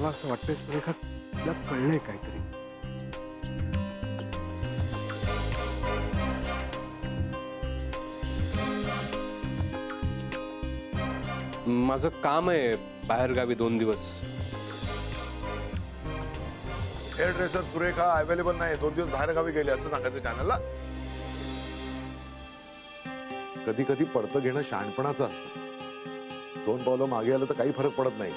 मला असं वाटतंय सुरेखा तुला कळलंय काहीतरी. माझं काम आहे बाहेर गावी 2 दिवस. हेअर ड्रेसर सुरेखा अवेलेबल नाही, 2 दिवस बाहेर गावी गेले असं सांगायचं चॅनलला. कधी कधी पडतं घेणं शहाणपणाचं असतं. 2 पावलं मागे आलं तर काही फरक पडत नाही.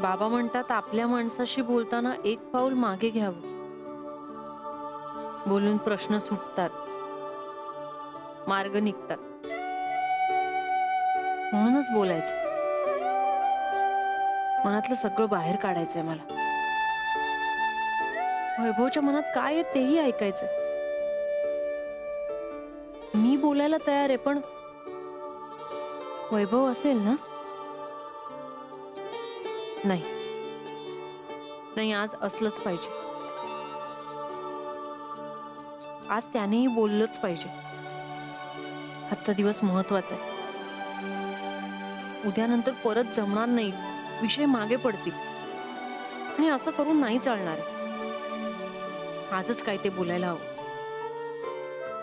बाबा म्हणतात आपल्या माणसाशी बोलताना 1 पाऊल मागे घ्यावं. बोलून प्रश्न सुटतात, मार्ग निघतात. म्हणूनच बोलायचं. मनातलं सगळं बाहेर काढायचंय मला. वैभवच्या मनात काय आहे तेही ऐकायचंय. मी बोलायला तयार आहे, पण वैभव असेल ना? नाही नाही, आज असलंच पाहिजे. आज त्यानेही बोललंच पाहिजे. आजचा दिवस महत्वाचा आहे. उद्यानंतर परत जमणार नाही, विषय मागे पडतील. आणि असं करून नाही चालणार. आजच काय ते बोलायला हवं.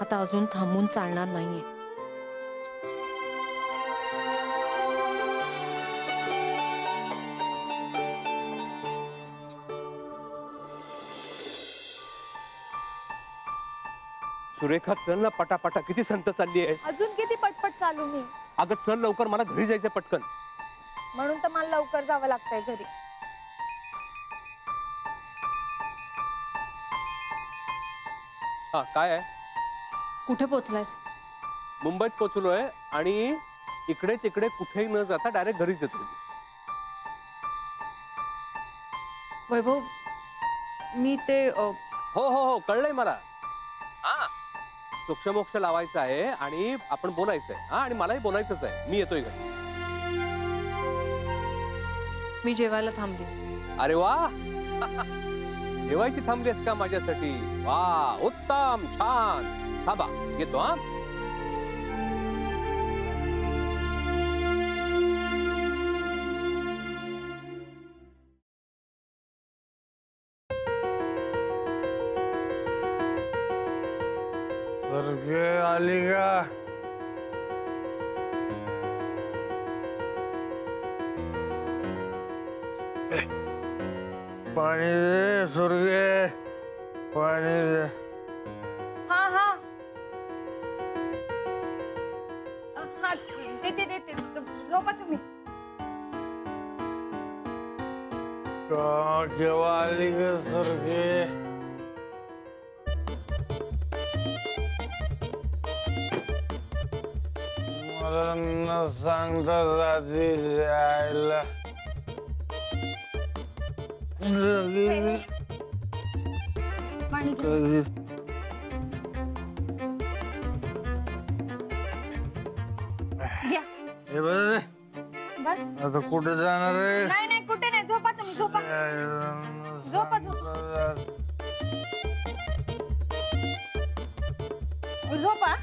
आता अजून थांबून चालणार नाहीये. सुरेखा चल ना पटापटा, किती संत चालली आहे. अजून किती पटपट चालू मी. अगं चल लवकर, मला घरी जायचंय पटकन. म्हणून तर मला लवकर जावं लागतंय घरी. हा काय आहे? कुठे पोचलायस? मुंबईत पोहोचलोय आणि इकडे तिकडे कुठेही न जाता डायरेक्ट घरीच येतो. वैभव, मी ते हो हो हो कळलंय मला. हा सोक्षमोक्ष लावायचं आहे आणि आपण बोलायचंय. हा आणि मलाही बोलायचंच आहे. मी येतोय घरी. मी जेवायला थांबली. अरे वा जेवायची थांबलीस का माझ्यासाठी? वा उत्तम, छान. थांबा येतो. हा स्वर्गे आली का? पाणी दे स्वर्गे, पाणी दे. हा हा हा देते देते. झोपा तुम्ही. केव्हा आली का स्वर्गे? मला न सांगता रात्री जायला. कधी घ्या. हे बघ बस. आता कुठे जाणार आहे? नाही नाही कुठे नाही. झोपा तुम्ही. झोपा झोपा झोपा. झोपा.